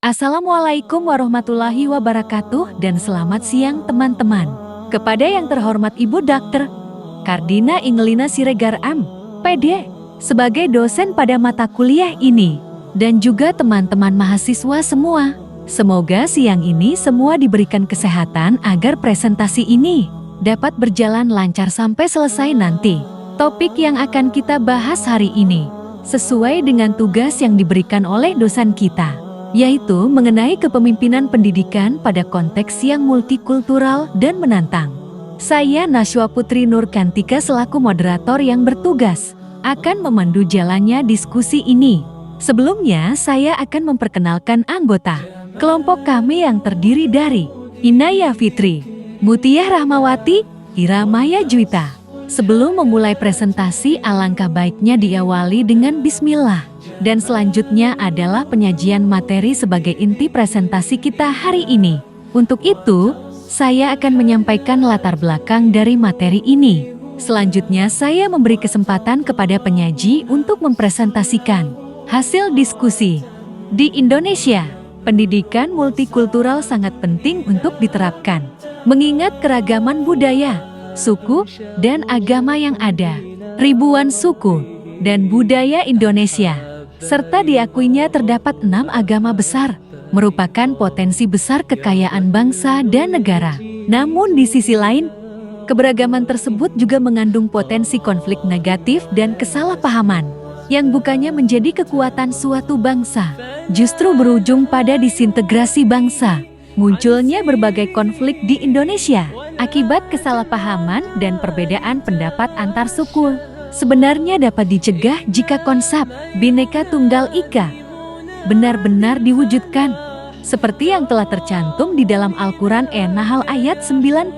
Assalamualaikum warahmatullahi wabarakatuh dan selamat siang teman-teman. Kepada yang terhormat Ibu Dr. Kardina Ingelina Siregar M.Pd. sebagai dosen pada mata kuliah ini, dan juga teman-teman mahasiswa semua. Semoga siang ini semua diberikan kesehatan agar presentasi ini dapat berjalan lancar sampai selesai nanti. Topik yang akan kita bahas hari ini sesuai dengan tugas yang diberikan oleh dosen kita, yaitu mengenai kepemimpinan pendidikan pada konteks yang multikultural dan menantang. Saya Nashwa Putri Nurkantika selaku moderator yang bertugas akan memandu jalannya diskusi ini. Sebelumnya saya akan memperkenalkan anggota kelompok kami yang terdiri dari Inaya Fitri, Mutiah Rahmawati, Ira Maya Juwita. Sebelum memulai presentasi, alangkah baiknya diawali dengan bismillah. Dan selanjutnya adalah penyajian materi sebagai inti presentasi kita hari ini. Untuk itu, saya akan menyampaikan latar belakang dari materi ini. Selanjutnya saya memberi kesempatan kepada penyaji untuk mempresentasikan hasil diskusi. Di Indonesia, pendidikan multikultural sangat penting untuk diterapkan, mengingat keragaman budaya, suku, dan agama yang ada. Ribuan suku dan budaya Indonesia, serta diakuinya terdapat 6 agama besar, merupakan potensi besar kekayaan bangsa dan negara. Namun di sisi lain, keberagaman tersebut juga mengandung potensi konflik negatif dan kesalahpahaman, yang bukannya menjadi kekuatan suatu bangsa, justru berujung pada disintegrasi bangsa. Munculnya berbagai konflik di Indonesia akibat kesalahpahaman dan perbedaan pendapat antar suku sebenarnya dapat dicegah jika konsep Bhinneka Tunggal Ika benar-benar diwujudkan, seperti yang telah tercantum di dalam Al-Quran An-Nahl ayat 90.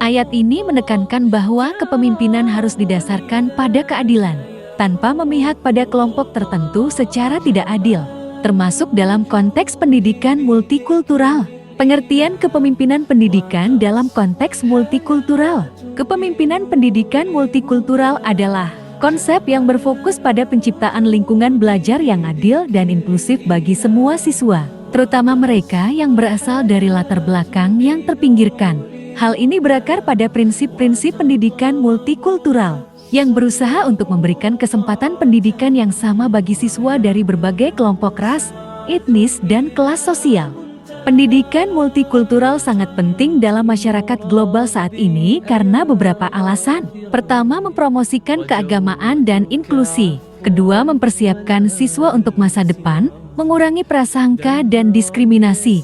Ayat ini menekankan bahwa kepemimpinan harus didasarkan pada keadilan, tanpa memihak pada kelompok tertentu secara tidak adil, termasuk dalam konteks pendidikan multikultural. Pengertian kepemimpinan pendidikan dalam konteks multikultural. Kepemimpinan pendidikan multikultural adalah konsep yang berfokus pada penciptaan lingkungan belajar yang adil dan inklusif bagi semua siswa, terutama mereka yang berasal dari latar belakang yang terpinggirkan. Hal ini berakar pada prinsip-prinsip pendidikan multikultural yang berusaha untuk memberikan kesempatan pendidikan yang sama bagi siswa dari berbagai kelompok ras, etnis, dan kelas sosial. Pendidikan multikultural sangat penting dalam masyarakat global saat ini karena beberapa alasan. Pertama, mempromosikan keagamaan dan inklusi. Kedua, mempersiapkan siswa untuk masa depan, mengurangi prasangka dan diskriminasi.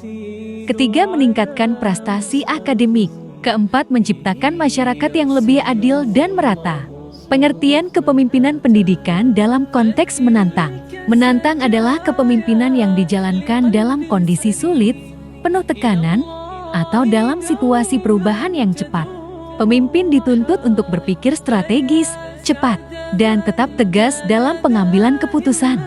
Ketiga, meningkatkan prestasi akademik. Keempat, menciptakan masyarakat yang lebih adil dan merata. Pengertian kepemimpinan pendidikan dalam konteks menantang. Menantang adalah kepemimpinan yang dijalankan dalam kondisi sulit, penuh tekanan, atau dalam situasi perubahan yang cepat. Pemimpin dituntut untuk berpikir strategis, cepat, dan tetap tegas dalam pengambilan keputusan.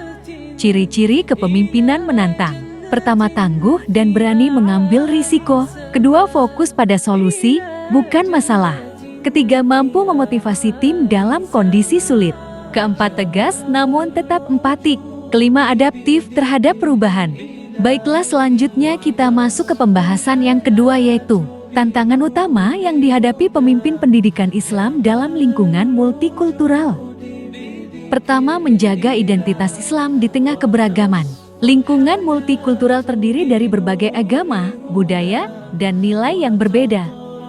Ciri-ciri kepemimpinan menantang. Pertama, tangguh dan berani mengambil risiko. Kedua, fokus pada solusi, bukan masalah. Ketiga, mampu memotivasi tim dalam kondisi sulit. Keempat, tegas namun tetap empatik. Kelima, adaptif terhadap perubahan. Baiklah, selanjutnya kita masuk ke pembahasan yang kedua, yaitu tantangan utama yang dihadapi pemimpin pendidikan Islam dalam lingkungan multikultural. Pertama, menjaga identitas Islam di tengah keberagaman. Lingkungan multikultural terdiri dari berbagai agama, budaya, dan nilai yang berbeda.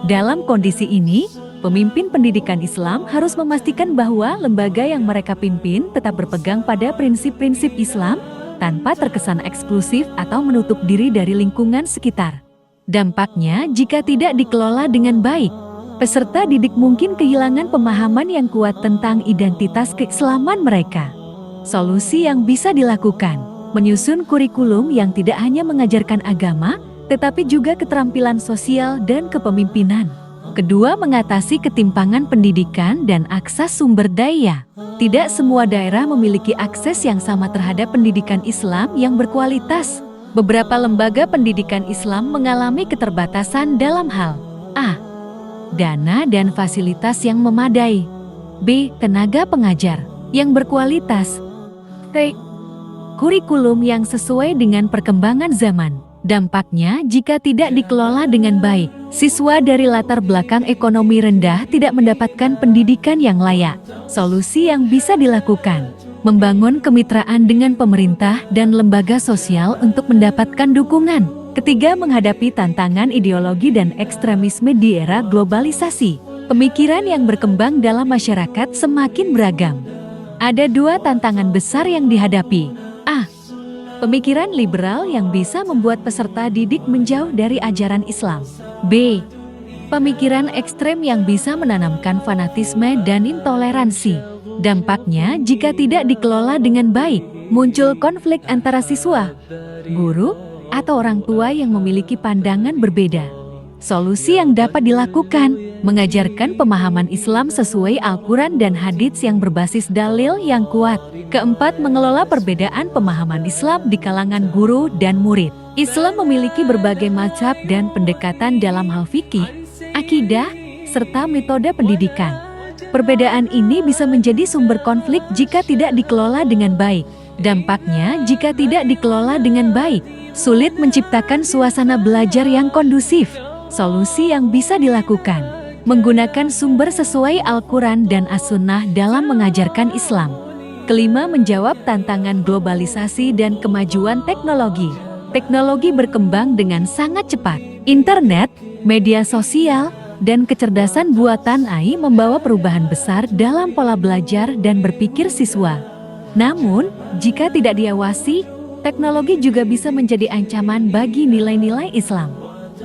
Dalam kondisi ini, pemimpin pendidikan Islam harus memastikan bahwa lembaga yang mereka pimpin tetap berpegang pada prinsip-prinsip Islam tanpa terkesan eksklusif atau menutup diri dari lingkungan sekitar. Dampaknya, jika tidak dikelola dengan baik, peserta didik mungkin kehilangan pemahaman yang kuat tentang identitas keislaman mereka. Solusi yang bisa dilakukan: menyusun kurikulum yang tidak hanya mengajarkan agama, tetapi juga keterampilan sosial dan kepemimpinan. Kedua, mengatasi ketimpangan pendidikan dan akses sumber daya. Tidak semua daerah memiliki akses yang sama terhadap pendidikan Islam yang berkualitas. Beberapa lembaga pendidikan Islam mengalami keterbatasan dalam hal A. Dana dan fasilitas yang memadai. B. Tenaga pengajar yang berkualitas. C. kurikulum yang sesuai dengan perkembangan zaman. Dampaknya, jika tidak dikelola dengan baik, siswa dari latar belakang ekonomi rendah tidak mendapatkan pendidikan yang layak. Solusi yang bisa dilakukan: membangun kemitraan dengan pemerintah dan lembaga sosial untuk mendapatkan dukungan. Ketiga, menghadapi tantangan ideologi dan ekstremisme di era globalisasi. Pemikiran yang berkembang dalam masyarakat semakin beragam. Ada dua tantangan besar yang dihadapi. A. Pemikiran liberal yang bisa membuat peserta didik menjauh dari ajaran Islam. B. Pemikiran ekstrem yang bisa menanamkan fanatisme dan intoleransi. Dampaknya, jika tidak dikelola dengan baik, muncul konflik antara siswa, guru, atau orang tua yang memiliki pandangan berbeda. Solusi yang dapat dilakukan: mengajarkan pemahaman Islam sesuai Al-Quran dan hadits yang berbasis dalil yang kuat. Keempat, mengelola perbedaan pemahaman Islam di kalangan guru dan murid. Islam memiliki berbagai mazhab dan pendekatan dalam hal fikih, akidah, serta metode pendidikan. Perbedaan ini bisa menjadi sumber konflik jika tidak dikelola dengan baik. Dampaknya, jika tidak dikelola dengan baik, sulit menciptakan suasana belajar yang kondusif. Solusi yang bisa dilakukan: menggunakan sumber sesuai Al-Quran dan As-Sunnah dalam mengajarkan Islam. Kelima, menjawab tantangan globalisasi dan kemajuan teknologi. Teknologi berkembang dengan sangat cepat. Internet, media sosial, dan kecerdasan buatan AI membawa perubahan besar dalam pola belajar dan berpikir siswa. Namun, jika tidak diawasi, teknologi juga bisa menjadi ancaman bagi nilai-nilai Islam.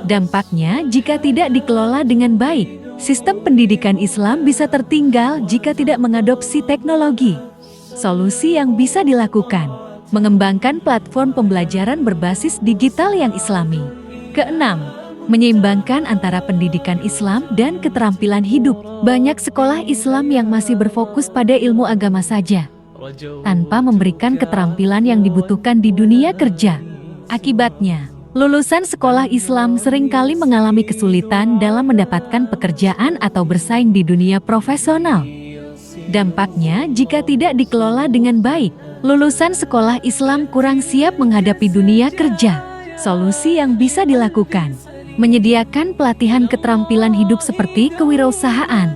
Dampaknya, jika tidak dikelola dengan baik, sistem pendidikan Islam bisa tertinggal jika tidak mengadopsi teknologi. Solusi yang bisa dilakukan: mengembangkan platform pembelajaran berbasis digital yang Islami. Keenam, menyeimbangkan antara pendidikan Islam dan keterampilan hidup. Banyak sekolah Islam yang masih berfokus pada ilmu agama saja, tanpa memberikan keterampilan yang dibutuhkan di dunia kerja. Akibatnya, lulusan sekolah Islam seringkali mengalami kesulitan dalam mendapatkan pekerjaan atau bersaing di dunia profesional. Dampaknya, jika tidak dikelola dengan baik, lulusan sekolah Islam kurang siap menghadapi dunia kerja. Solusi yang bisa dilakukan: menyediakan pelatihan keterampilan hidup seperti kewirausahaan,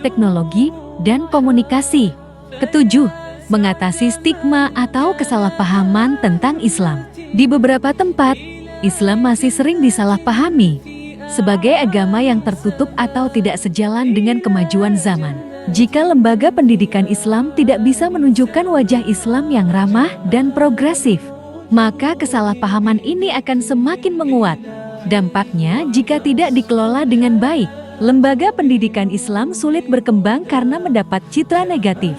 teknologi, dan komunikasi. Ketujuh, mengatasi stigma atau kesalahpahaman tentang Islam. Di beberapa tempat, Islam masih sering disalahpahami sebagai agama yang tertutup atau tidak sejalan dengan kemajuan zaman. Jika lembaga pendidikan Islam tidak bisa menunjukkan wajah Islam yang ramah dan progresif, maka kesalahpahaman ini akan semakin menguat. Dampaknya, jika tidak dikelola dengan baik, lembaga pendidikan Islam sulit berkembang karena mendapat citra negatif.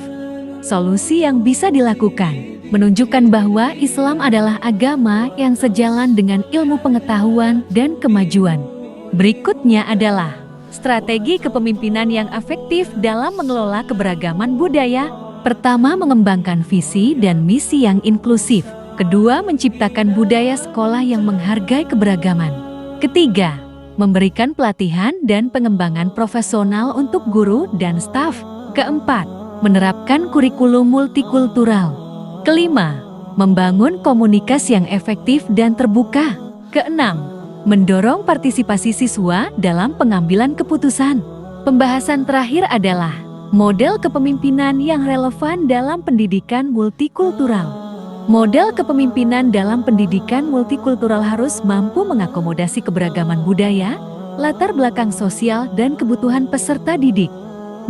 Solusi yang bisa dilakukan: menunjukkan bahwa Islam adalah agama yang sejalan dengan ilmu pengetahuan dan kemajuan. Berikutnya adalah strategi kepemimpinan yang efektif dalam mengelola keberagaman budaya. Pertama, mengembangkan visi dan misi yang inklusif. Kedua, menciptakan budaya sekolah yang menghargai keberagaman. Ketiga, memberikan pelatihan dan pengembangan profesional untuk guru dan staf. Keempat, menerapkan kurikulum multikultural. Kelima, membangun komunikasi yang efektif dan terbuka. Keenam, mendorong partisipasi siswa dalam pengambilan keputusan. Pembahasan terakhir adalah model kepemimpinan yang relevan dalam pendidikan multikultural. Model kepemimpinan dalam pendidikan multikultural harus mampu mengakomodasi keberagaman budaya, latar belakang sosial, dan kebutuhan peserta didik.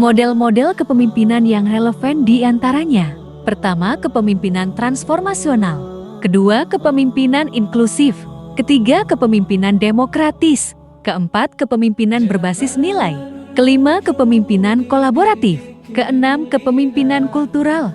Model-model kepemimpinan yang relevan diantaranya: pertama, kepemimpinan transformasional. Kedua, kepemimpinan inklusif. Ketiga, kepemimpinan demokratis. Keempat, kepemimpinan berbasis nilai. Kelima, kepemimpinan kolaboratif. Keenam, kepemimpinan kultural.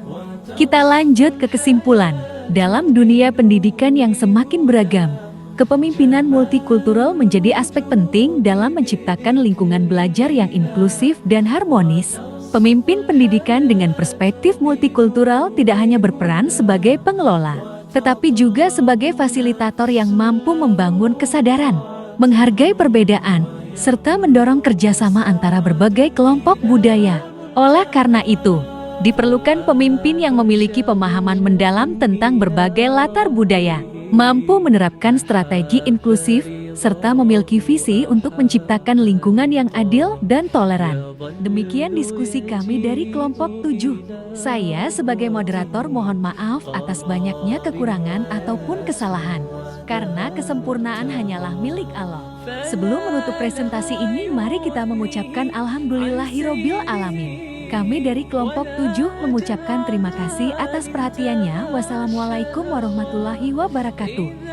Kita lanjut ke kesimpulan. Dalam dunia pendidikan yang semakin beragam, kepemimpinan multikultural menjadi aspek penting dalam menciptakan lingkungan belajar yang inklusif dan harmonis. Pemimpin pendidikan dengan perspektif multikultural tidak hanya berperan sebagai pengelola, tetapi juga sebagai fasilitator yang mampu membangun kesadaran, menghargai perbedaan, serta mendorong kerjasama antara berbagai kelompok budaya. Oleh karena itu, Diperlukan pemimpin yang memiliki pemahaman mendalam tentang berbagai latar budaya, mampu menerapkan strategi inklusif, serta memiliki visi untuk menciptakan lingkungan yang adil dan toleran. Demikian diskusi kami dari kelompok 7. Saya sebagai moderator mohon maaf atas banyaknya kekurangan ataupun kesalahan, karena kesempurnaan hanyalah milik Allah. Sebelum menutup presentasi ini, mari kita mengucapkan Alhamdulillahirobbil alamin. Kami dari kelompok 7 mengucapkan terima kasih atas perhatiannya. Wassalamualaikum warahmatullahi wabarakatuh.